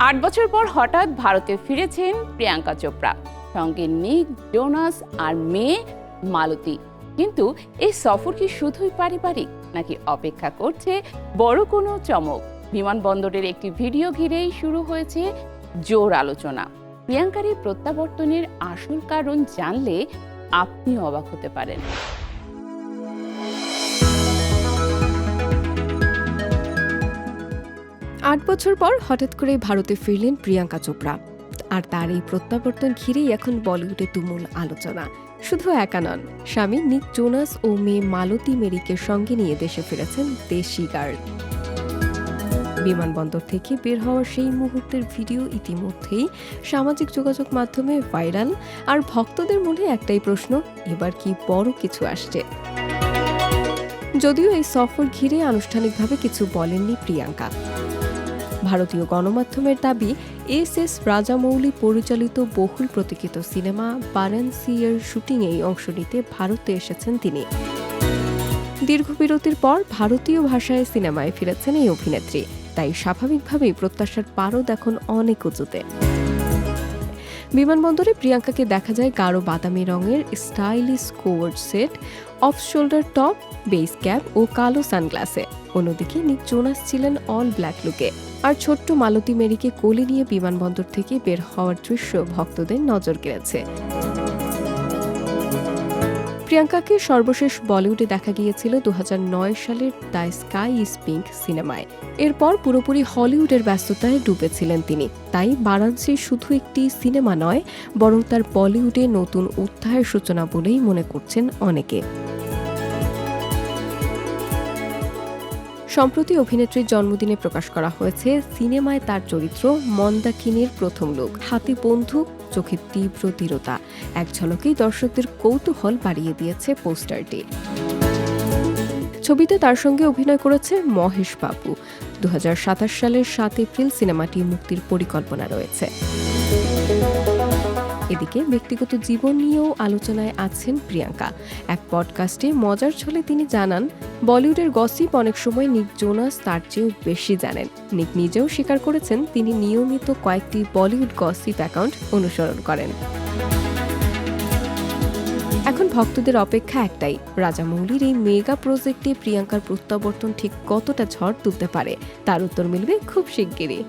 8 বছর পর হঠাৎ ভারতে ফিরেছেন প্রিয়াঙ্কা চোপড়া, সঙ্গে নিক জোনাস আর মেয়ে মালতী। কিন্তু এই সফর কি শুধুই পারিবারিক, নাকি অপেক্ষা করছে বড় কোনো চমক? বিমানবন্দরের একটি ভিডিও ঘিরেই শুরু হয়েছে জোর আলোচনা। প্রিয়াঙ্কার এই প্রত্যাবর্তনের আসল কারণ জানলে আপনি অবাক হতে পারেন। 8 বছর পর হঠাৎ করে ভারতে ফিরলেন প্রিয়াঙ্কা চোপড়া, আর তার এই প্রত্যাবর্তন ঘিরেই এখন বলিউডে তুমুল আলোচনা। শুধু একা নন, স্বামী নিক জোনাস ও মেয়ে মালতী মেরিকে সঙ্গে নিয়ে দেশে ফিরেছেন দেশি গার্ল। বিমানবন্দর থেকে বের হওয়ার সেই মুহূর্তের ভিডিও ইতিমধ্যেই সামাজিক যোগাযোগ মাধ্যমে ভাইরাল, আর ভক্তদের মনে একটাই প্রশ্ন, এবার কি বড় কিছু আসছে? যদিও এই সফর ঘিরে আনুষ্ঠানিকভাবে কিছু বলেননি প্রিয়াঙ্কা। ভারতীয় গণমাধ্যমের দাবি, এস রাজামৌলি পরিচালিত বহুল প্রতীক্ষিত সিনেমা বারাণসী-এর শুটিংয়েই অংশ নিতে ভারতে এসেছেন তিনি। দীর্ঘ বিরতির পর ভারতীয় ভাষায় সিনেমায় ফিরেছেন এই অভিনেত্রী, তাই স্বাভাবিকভাবেই প্রত্যাশার পারদ এখন অনেক উঁচুতে। বিমানবন্দরে প্রিয়াঙ্কাকে দেখা যায় গাঢ় বাদামি রঙের stylish covered set, off shoulder top, base cap ও কালো সানগ্লাসে। অন্যদিকে নিক জোনাস ছিলেন অল ব্ল্যাক লুকে, আর ছোট্ট মালতী মেরিকে কোলে নিয়ে বিমানবন্দর থেকে বের হওয়ার দৃশ্য ভক্তদের নজর কেড়েছে। প্রিয়াঙ্কাকে সর্বশেষ বলিউডে দেখা গিয়েছিল 2009 সালের দ্য স্কাই ইজ পিঙ্ক সিনেমায়। এরপর পুরোপুরি হলিউডের ব্যস্ততায় ডুবেছিলেন তিনি। তাই বারাণসী শুধু একটি সিনেমা নয়, বরং তার বলিউডে নতুন অধ্যায়ের সূচনা বলেই মনে করছেন অনেকে। সম্প্রতি অভিনেত্রীর জন্মদিনে প্রকাশ করা হয়েছে সিনেমায় তার চরিত্র মন্দাকিনীর প্রথম লুক। হাতে বন্দুক, চোখে তীব্র দৃঢ়তা, এক ঝলকেই দর্শকদের কৌতূহল বাড়িয়ে দিয়েছে পোস্টারটি। ছবিতে তার সঙ্গে অভিনয় করেছে মহেশ বাবু। 2027 সালের 7 এপ্রিল সিনেমাটি মুক্তির পরিকল্পনা রয়েছে। এদিকে ব্যক্তিগত জীবন নিয়েও আলোচনায় আছেন প্রিয়াঙ্কা। এক পডকাস্টে মজার ছলে তিনি জানান, বলিউডের গসিপ অনেক সময় নিক জোনাস তার চেয়েও বেশি জানেন। নিক নিজেও স্বীকার করেছেন তিনি নিয়মিত কয়েকটি বলিউড গসিপ অ্যাকাউন্ট অনুসরণ করেন। এখন ভক্তদের অপেক্ষা একটাই, রাজামৌলির এই মেগা প্রজেক্টে প্রিয়াঙ্কার প্রত্যাবর্তন ঠিক কতটা ঝড় তুলতে পারে তার উত্তর মিলবে খুব শিগগিরই।